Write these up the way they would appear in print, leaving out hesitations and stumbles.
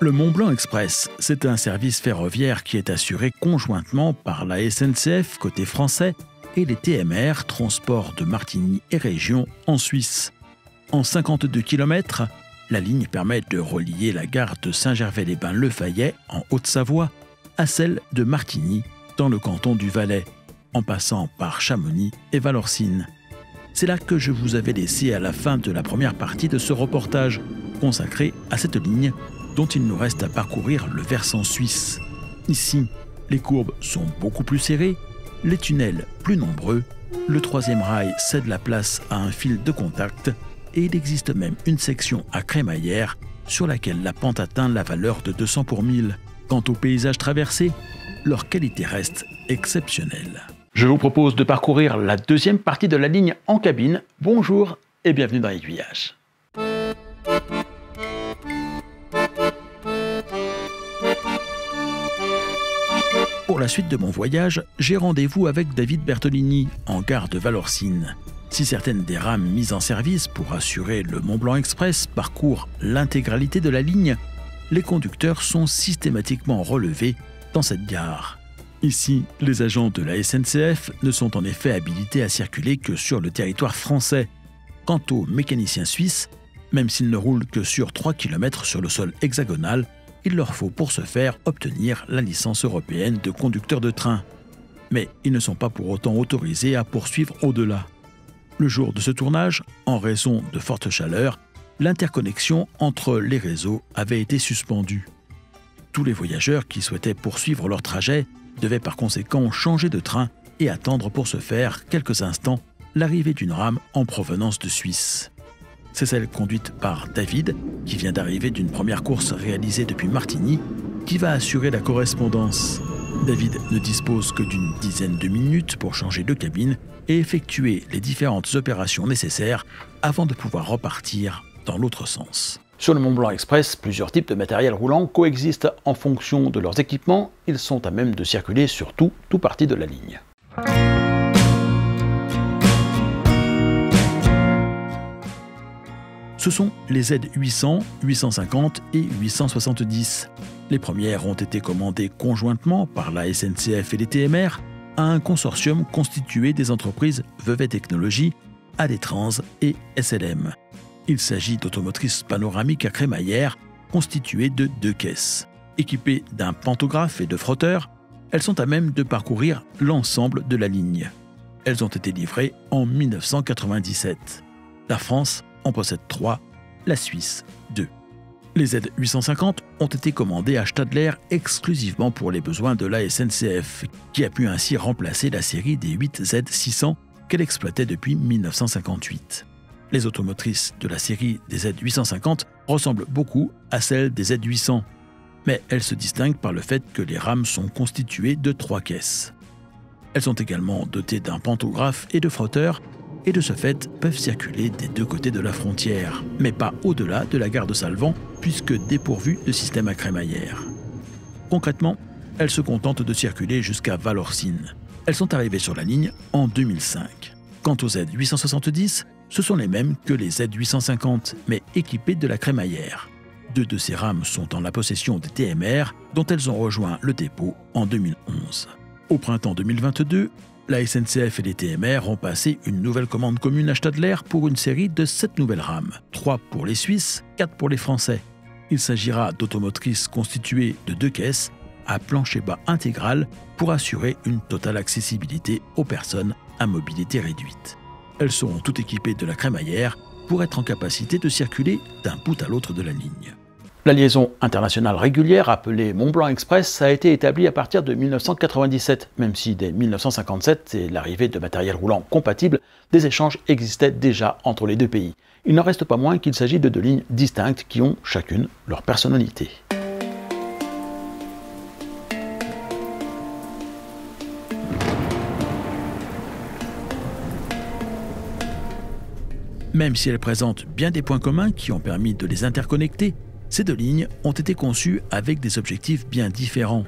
Le Mont-Blanc Express, c'est un service ferroviaire qui est assuré conjointement par la SNCF côté français et les TMR, Transport de Martigny et Région, en Suisse. En 52 km, la ligne permet de relier la gare de Saint-Gervais-les-Bains-Le Fayet, en Haute-Savoie, à celle de Martigny, dans le canton du Valais, en passant par Chamonix et Valorcine. C'est là que je vous avais laissé à la fin de la première partie de ce reportage, consacré à cette ligne dont il nous reste à parcourir le versant suisse. Ici, les courbes sont beaucoup plus serrées, les tunnels plus nombreux, le troisième rail cède la place à un fil de contact et il existe même une section à crémaillère sur laquelle la pente atteint la valeur de 200 pour 1000. Quant aux paysages traversés, leur qualité reste exceptionnelle. Je vous propose de parcourir la deuxième partie de la ligne en cabine. Bonjour et bienvenue dans Aiguillage. Pour la suite de mon voyage, j'ai rendez-vous avec David Bertolini, en gare de Valorcine. Si certaines des rames mises en service pour assurer le Mont-Blanc Express parcourent l'intégralité de la ligne, les conducteurs sont systématiquement relevés dans cette gare. Ici, les agents de la SNCF ne sont en effet habilités à circuler que sur le territoire français. Quant aux mécaniciens suisses, même s'ils ne roulent que sur 3 km sur le sol hexagonal, il leur faut pour ce faire obtenir la licence européenne de conducteur de train. Mais ils ne sont pas pour autant autorisés à poursuivre au-delà. Le jour de ce tournage, en raison de fortes chaleurs, l'interconnexion entre les réseaux avait été suspendue. Tous les voyageurs qui souhaitaient poursuivre leur trajet devaient par conséquent changer de train et attendre pour ce faire quelques instants l'arrivée d'une rame en provenance de Suisse. C'est celle conduite par David, qui vient d'arriver d'une première course réalisée depuis Martigny, qui va assurer la correspondance. David ne dispose que d'une dizaine de minutes pour changer de cabine et effectuer les différentes opérations nécessaires avant de pouvoir repartir dans l'autre sens. Sur le Mont-Blanc Express, plusieurs types de matériel roulant coexistent en fonction de leurs équipements. Ils sont à même de circuler sur tout partie de la ligne. Ce sont les Z800, 850 et 870. Les premières ont été commandées conjointement par la SNCF et les TMR à un consortium constitué des entreprises Vevey Technologies, AD-Trans et SLM. Il s'agit d'automotrices panoramiques à crémaillère constituées de 2 caisses. Équipées d'un pantographe et de frotteurs, elles sont à même de parcourir l'ensemble de la ligne. Elles ont été livrées en 1997. La France en possède 3, la Suisse 2. Les Z850 ont été commandées à Stadler exclusivement pour les besoins de la SNCF, qui a pu ainsi remplacer la série des 8 Z600 qu'elle exploitait depuis 1958. Les automotrices de la série des Z850 ressemblent beaucoup à celles des Z800, mais elles se distinguent par le fait que les rames sont constituées de 3 caisses. Elles sont également dotées d'un pantographe et de frotteurs, et de ce fait peuvent circuler des 2 côtés de la frontière, mais pas au-delà de la gare de Salvan, puisque dépourvues de système à crémaillère. Concrètement, elles se contentent de circuler jusqu'à Valorcine. Elles sont arrivées sur la ligne en 2005. Quant aux Z870, ce sont les mêmes que les Z850, mais équipées de la crémaillère. 2 de ces rames sont en la possession des TMR, dont elles ont rejoint le dépôt en 2011. Au printemps 2022, la SNCF et les TMR ont passé une nouvelle commande commune à Stadler pour une série de 7 nouvelles rames, 3 pour les Suisses, 4 pour les Français. Il s'agira d'automotrices constituées de 2 caisses à plancher bas intégral pour assurer une totale accessibilité aux personnes à mobilité réduite. Elles seront toutes équipées de la crémaillère pour être en capacité de circuler d'un bout à l'autre de la ligne. La liaison internationale régulière, appelée Mont-Blanc Express, a été établie à partir de 1997, même si dès 1957 et l'arrivée de matériel roulant compatible, des échanges existaient déjà entre les 2 pays. Il n'en reste pas moins qu'il s'agit de 2 lignes distinctes qui ont chacune leur personnalité. Même si elles présentent bien des points communs qui ont permis de les interconnecter, ces 2 lignes ont été conçues avec des objectifs bien différents.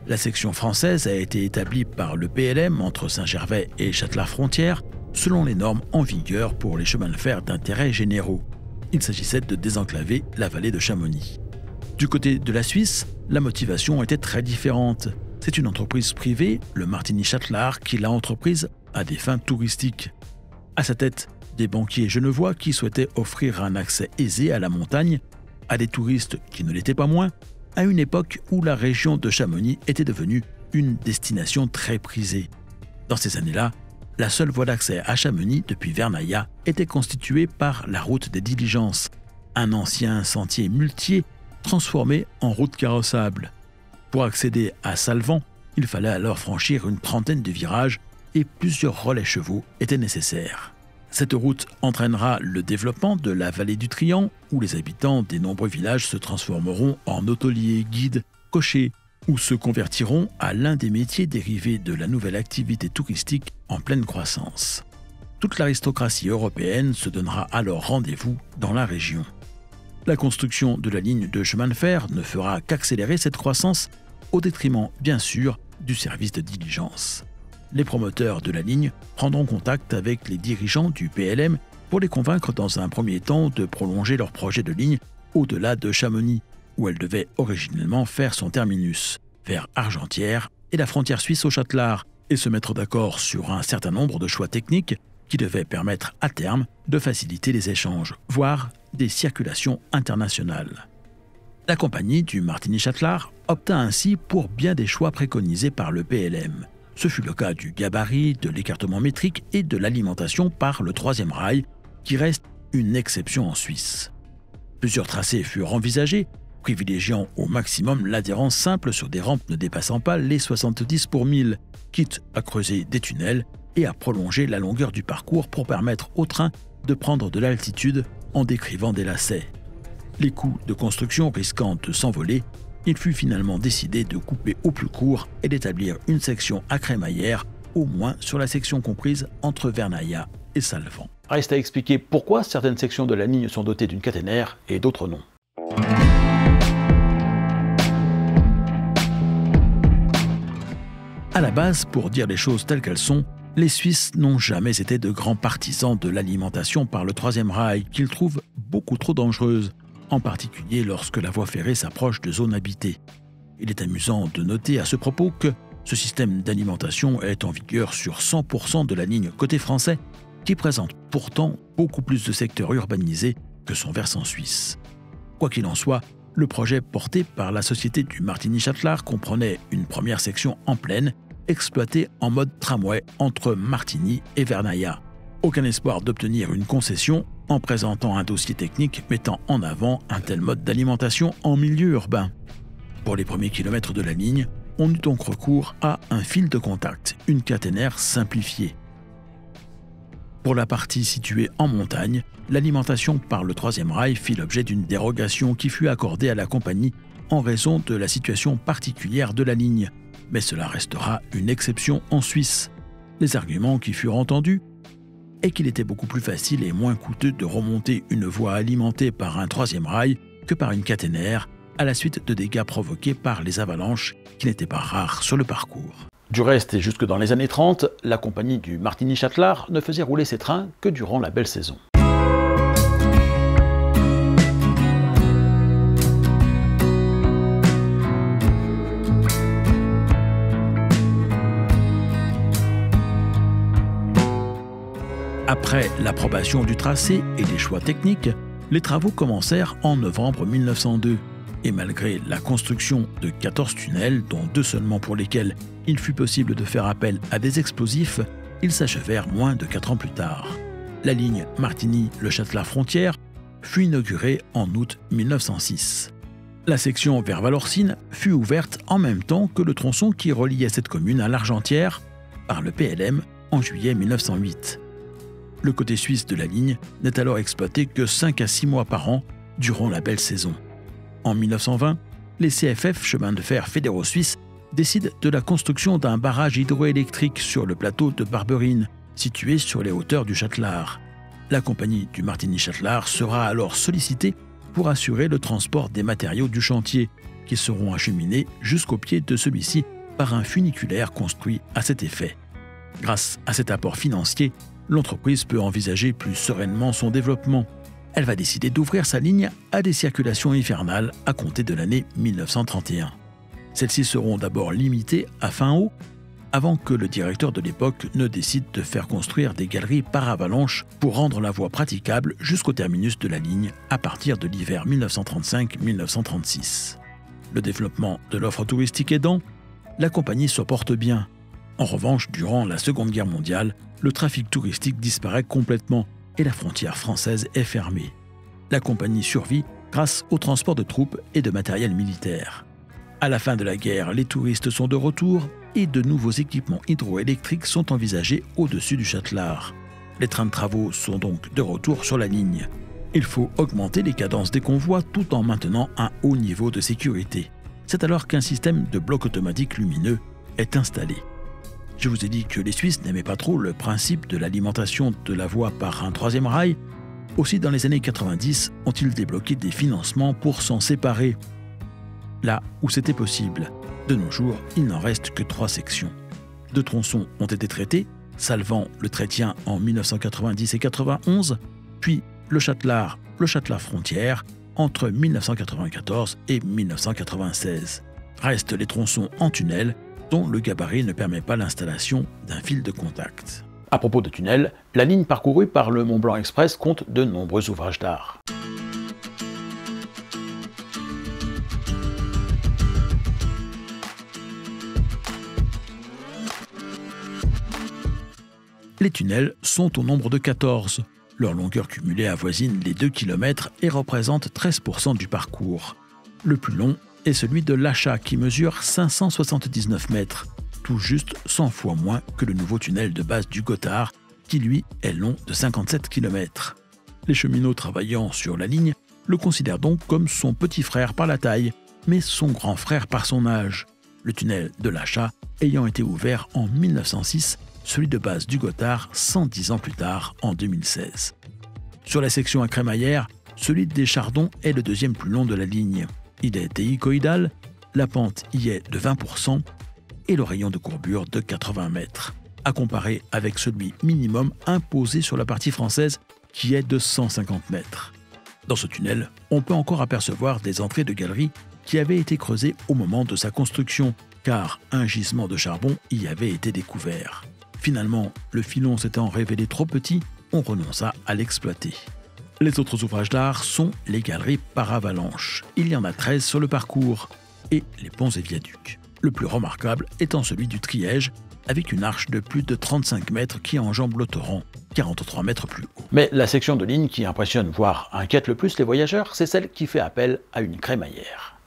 La section française a été établie par le PLM entre Saint-Gervais et Châtelard-Frontière selon les normes en vigueur pour les chemins de fer d'intérêt généraux. Il s'agissait de désenclaver la vallée de Chamonix. Du côté de la Suisse, la motivation était très différente. C'est une entreprise privée, le Martini Chatelaar, qui l'a entreprise à des fins touristiques. À sa tête, des banquiers genevois qui souhaitaient offrir un accès aisé à la montagne à des touristes qui ne l'étaient pas moins, à une époque où la région de Chamonix était devenue une destination très prisée. Dans ces années-là, la seule voie d'accès à Chamonix depuis Vernaya était constituée par la route des diligences, un ancien sentier muletier transformé en route carrossable. Pour accéder à Salvan, il fallait alors franchir une trentaine de virages et plusieurs relais chevaux étaient nécessaires. Cette route entraînera le développement de la vallée du Trian, où les habitants des nombreux villages se transformeront en hôteliers, guides, cochers, ou se convertiront à l'un des métiers dérivés de la nouvelle activité touristique en pleine croissance. Toute l'aristocratie européenne se donnera alors rendez-vous dans la région. La construction de la ligne de chemin de fer ne fera qu'accélérer cette croissance, au détriment, bien sûr, du service de diligence. Les promoteurs de la ligne prendront contact avec les dirigeants du PLM pour les convaincre dans un premier temps de prolonger leur projet de ligne au-delà de Chamonix, où elle devait originellement faire son terminus, vers Argentières et la frontière suisse au Chatelaar, et se mettre d'accord sur un certain nombre de choix techniques qui devaient permettre à terme de faciliter les échanges, voire des circulations internationales. La compagnie du Martini Chatelaar opta ainsi pour bien des choix préconisés par le PLM. Ce fut le cas du gabarit, de l'écartement métrique et de l'alimentation par le troisième rail, qui reste une exception en Suisse. Plusieurs tracés furent envisagés, privilégiant au maximum l'adhérence simple sur des rampes ne dépassant pas les 70 pour 1000, quitte à creuser des tunnels et à prolonger la longueur du parcours pour permettre au train de prendre de l'altitude en décrivant des lacets. Les coûts de construction risquant de s'envoler, il fut finalement décidé de couper au plus court et d'établir une section à crémaillère, au moins sur la section comprise entre Vernaya et Salvan. Reste à expliquer pourquoi certaines sections de la ligne sont dotées d'une caténaire et d'autres non. À la base, pour dire les choses telles qu'elles sont, les Suisses n'ont jamais été de grands partisans de l'alimentation par le troisième rail, qu'ils trouvent beaucoup trop dangereuse, en particulier lorsque la voie ferrée s'approche de zones habitées. Il est amusant de noter à ce propos que ce système d'alimentation est en vigueur sur 100% de la ligne côté français, qui présente pourtant beaucoup plus de secteurs urbanisés que son versant suisse. Quoi qu'il en soit, le projet porté par la société du Martini Chatelaar comprenait une première section en plaine, exploitée en mode tramway entre Martigny et Vernaya. Aucun espoir d'obtenir une concession en présentant un dossier technique mettant en avant un tel mode d'alimentation en milieu urbain. Pour les premiers kilomètres de la ligne, on eut donc recours à un fil de contact, une caténaire simplifiée. Pour la partie située en montagne, l'alimentation par le troisième rail fit l'objet d'une dérogation qui fut accordée à la compagnie en raison de la situation particulière de la ligne, mais cela restera une exception en Suisse. Les arguments qui furent entendus est qu'il était beaucoup plus facile et moins coûteux de remonter une voie alimentée par un troisième rail que par une caténaire, à la suite de dégâts provoqués par les avalanches qui n'étaient pas rares sur le parcours. Du reste, et jusque dans les années 30, la compagnie du Martini Chatelaar ne faisait rouler ses trains que durant la belle saison. Après l'approbation du tracé et les choix techniques, les travaux commencèrent en novembre 1902. Et malgré la construction de 14 tunnels, dont 2 seulement pour lesquels il fut possible de faire appel à des explosifs, ils s'achevèrent moins de 4 ans plus tard. La ligne Martigny-Le Châtelard-Frontière fut inaugurée en août 1906. La section vers Valorcine fut ouverte en même temps que le tronçon qui reliait cette commune à l'Argentière par le PLM en juillet 1908. Le côté suisse de la ligne n'est alors exploité que 5 à 6 mois par an durant la belle saison. En 1920, les CFF, chemins de fer fédéraux suisses, décident de la construction d'un barrage hydroélectrique sur le plateau de Barberine, situé sur les hauteurs du Chatelaar. La compagnie du Martini Chatelaar sera alors sollicitée pour assurer le transport des matériaux du chantier, qui seront acheminés jusqu'au pied de celui-ci par un funiculaire construit à cet effet. Grâce à cet apport financier, l'entreprise peut envisager plus sereinement son développement. elle va décider d'ouvrir sa ligne à des circulations hivernales à compter de l'année 1931. Celles-ci seront d'abord limitées à fin août, avant que le directeur de l'époque ne décide de faire construire des galeries par avalanche pour rendre la voie praticable jusqu'au terminus de la ligne à partir de l'hiver 1935-1936. Le développement de l'offre touristique aidant, la compagnie se porte bien. En revanche, durant la Seconde Guerre mondiale, le trafic touristique disparaît complètement et la frontière française est fermée. La compagnie survit grâce au transport de troupes et de matériel militaire. À la fin de la guerre, les touristes sont de retour et de nouveaux équipements hydroélectriques sont envisagés au-dessus du Châtelard. Les trains de travaux sont donc de retour sur la ligne. Il faut augmenter les cadences des convois tout en maintenant un haut niveau de sécurité. C'est alors qu'un système de blocs automatiques lumineux est installé. Je vous ai dit que les Suisses n'aimaient pas trop le principe de l'alimentation de la voie par un troisième rail. Aussi, dans les années 90, ont-ils débloqué des financements pour s'en séparer. Là où c'était possible. De nos jours, il n'en reste que 3 sections. 2 tronçons ont été traités, Salvan-le-Trétien en 1990 et 91, puis le Châtelard Frontière entre 1994 et 1996. Restent les tronçons en tunnel, dont le gabarit ne permet pas l'installation d'un fil de contact. À propos de tunnels, la ligne parcourue par le Mont Blanc Express compte de nombreux ouvrages d'art. Les tunnels sont au nombre de 14. Leur longueur cumulée avoisine les 2 km et représente 13% du parcours. Le plus long est celui de l'Achat qui mesure 579 mètres, tout juste 100 fois moins que le nouveau tunnel de base du Gothard qui lui est long de 57 km. Les cheminots travaillant sur la ligne le considèrent donc comme son petit frère par la taille, mais son grand frère par son âge. Le tunnel de l'Achat ayant été ouvert en 1906, celui de base du Gothard 110 ans plus tard, en 2016. Sur la section à crémaillère, celui des Chardons est le deuxième plus long de la ligne. Il est hélicoïdal, la pente y est de 20% et le rayon de courbure de 80 mètres, à comparer avec celui minimum imposé sur la partie française qui est de 150 mètres. Dans ce tunnel, on peut encore apercevoir des entrées de galeries qui avaient été creusées au moment de sa construction, car un gisement de charbon y avait été découvert. Finalement, le filon s'étant révélé trop petit, on renonça à l'exploiter. Les autres ouvrages d'art sont les galeries par avalanche. Il y en a 13 sur le parcours, et les ponts et viaducs. Le plus remarquable étant celui du Triège, avec une arche de plus de 35 mètres qui enjambe le torrent, 43 mètres plus haut. Mais la section de ligne qui impressionne, voire inquiète le plus les voyageurs, c'est celle qui fait appel à une crémaillère.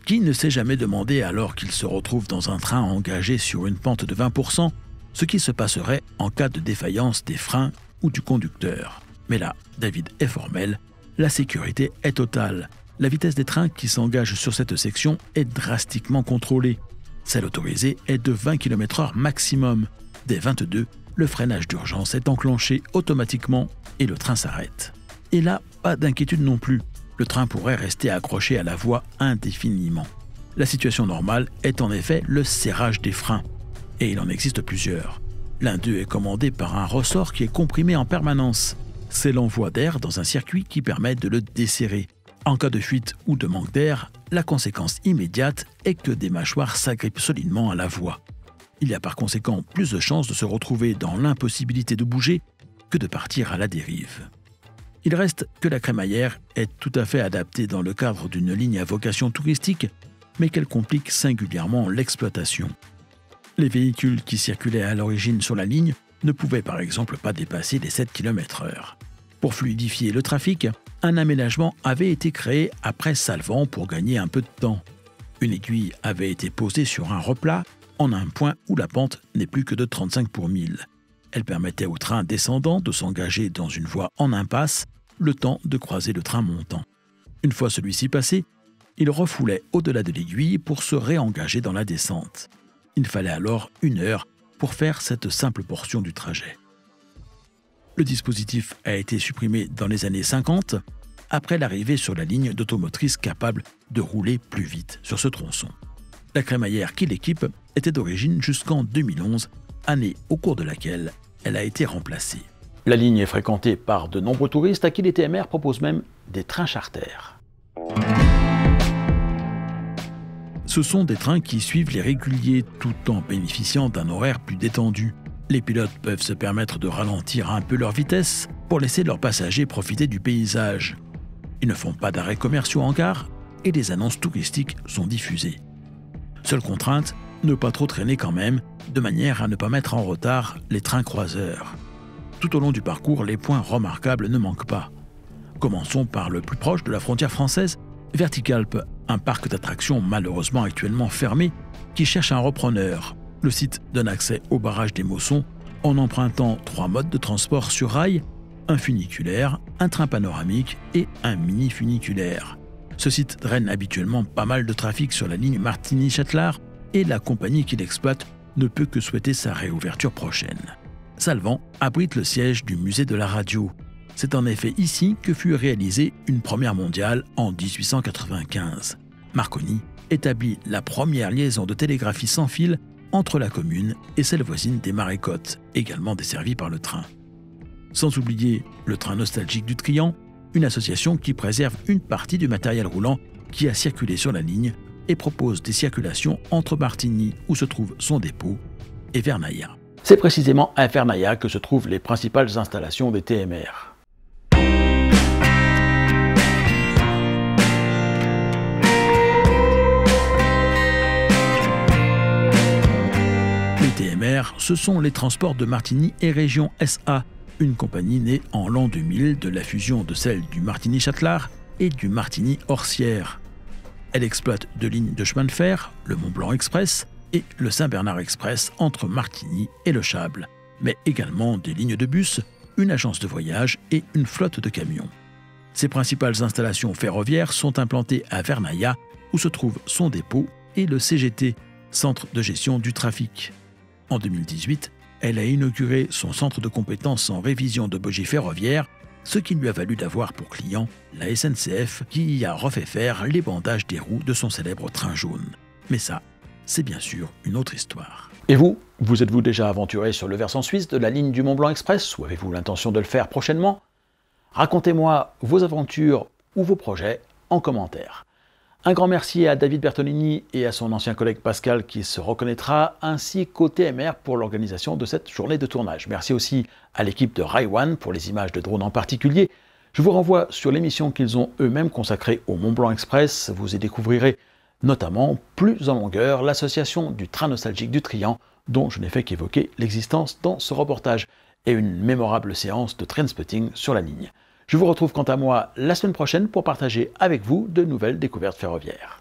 Qui ne s'est jamais demandé, alors qu'il se retrouve dans un train engagé sur une pente de 20%, ce qui se passerait en cas de défaillance des freins ou du conducteur. Mais là, David est formel, la sécurité est totale. La vitesse des trains qui s'engagent sur cette section est drastiquement contrôlée. Celle autorisée est de 20 km/h maximum. Dès 22, le freinage d'urgence est enclenché automatiquement et le train s'arrête. Et là, pas d'inquiétude non plus. Le train pourrait rester accroché à la voie indéfiniment. La situation normale est en effet le serrage des freins. Et il en existe plusieurs. L'un d'eux est commandé par un ressort qui est comprimé en permanence. C'est l'envoi d'air dans un circuit qui permet de le desserrer. En cas de fuite ou de manque d'air, la conséquence immédiate est que des mâchoires s'agrippent solidement à la voie. Il y a par conséquent plus de chances de se retrouver dans l'impossibilité de bouger que de partir à la dérive. Il reste que la crémaillère est tout à fait adaptée dans le cadre d'une ligne à vocation touristique, mais qu'elle complique singulièrement l'exploitation. Les véhicules qui circulaient à l'origine sur la ligne ne pouvaient par exemple pas dépasser les 7 km/h. Pour fluidifier le trafic, un aménagement avait été créé après Salvan pour gagner un peu de temps. Une aiguille avait été posée sur un replat en un point où la pente n'est plus que de 35 pour 1000. Elle permettait au train descendant de s'engager dans une voie en impasse, le temps de croiser le train montant. Une fois celui-ci passé, il refoulait au-delà de l'aiguille pour se réengager dans la descente. Il fallait alors 1 heure pour faire cette simple portion du trajet. Le dispositif a été supprimé dans les années 50, après l'arrivée sur la ligne d'automotrices capables de rouler plus vite sur ce tronçon. La crémaillère qui l'équipe était d'origine jusqu'en 2011, année au cours de laquelle elle a été remplacée. La ligne est fréquentée par de nombreux touristes à qui les TMR proposent même des trains charters. Ce sont des trains qui suivent les réguliers tout en bénéficiant d'un horaire plus détendu. Les pilotes peuvent se permettre de ralentir un peu leur vitesse pour laisser leurs passagers profiter du paysage. Ils ne font pas d'arrêts commerciaux en gare et les annonces touristiques sont diffusées. Seule contrainte, ne pas trop traîner quand même, de manière à ne pas mettre en retard les trains croiseurs. Tout au long du parcours, les points remarquables ne manquent pas. Commençons par le plus proche de la frontière française, Verticalpe, un parc d'attractions malheureusement actuellement fermé qui cherche un repreneur. Le site donne accès au barrage des Mossons en empruntant 3 modes de transport sur rail, un funiculaire, un train panoramique et un mini-funiculaire. Ce site draine habituellement pas mal de trafic sur la ligne Martigny-Châtelard et la compagnie qui l'exploite ne peut que souhaiter sa réouverture prochaine. Salvan abrite le siège du musée de la radio. C'est en effet ici que fut réalisée une première mondiale en 1895. Marconi établit la première liaison de télégraphie sans fil entre la commune et celle voisine des Marais-Côtes, également desservie par le train. Sans oublier le train nostalgique du Trian, une association qui préserve une partie du matériel roulant qui a circulé sur la ligne et propose des circulations entre Martigny, où se trouve son dépôt, et Vernaya. C'est précisément à Vernaya que se trouvent les principales installations des TMR. Les TMR, ce sont les transports de Martigny et Région SA, une compagnie née en l'an 2000 de la fusion de celle du Martigny-Châtelard et du Martigny-Orsières. Elle exploite 2 lignes de chemin de fer, le Mont-Blanc Express et le Saint-Bernard Express entre Martigny et Le Châble, mais également des lignes de bus, une agence de voyage et une flotte de camions. Ses principales installations ferroviaires sont implantées à Vernaya, où se trouve son dépôt, et le CGT, Centre de gestion du trafic. En 2018, elle a inauguré son centre de compétences en révision de bogies ferroviaires, ce qui lui a valu d'avoir pour client la SNCF qui y a refait faire les bandages des roues de son célèbre train jaune. Mais ça, c'est bien sûr une autre histoire. Et vous êtes-vous déjà aventuré sur le versant suisse de la ligne du Mont-Blanc Express ou avez-vous l'intention de le faire prochainement? Racontez-moi vos aventures ou vos projets en commentaire. Un grand merci à David Bertolini et à son ancien collègue Pascal qui se reconnaîtra, ainsi qu'au TMR pour l'organisation de cette journée de tournage. Merci aussi à l'équipe de Raiwan pour les images de drones en particulier. Je vous renvoie sur l'émission qu'ils ont eux-mêmes consacrée au Mont-Blanc Express. Vous y découvrirez notamment plus en longueur l'association du train nostalgique du Trian, dont je n'ai fait qu'évoquer l'existence dans ce reportage, et une mémorable séance de trainspotting sur la ligne. Je vous retrouve quant à moi la semaine prochaine pour partager avec vous de nouvelles découvertes ferroviaires.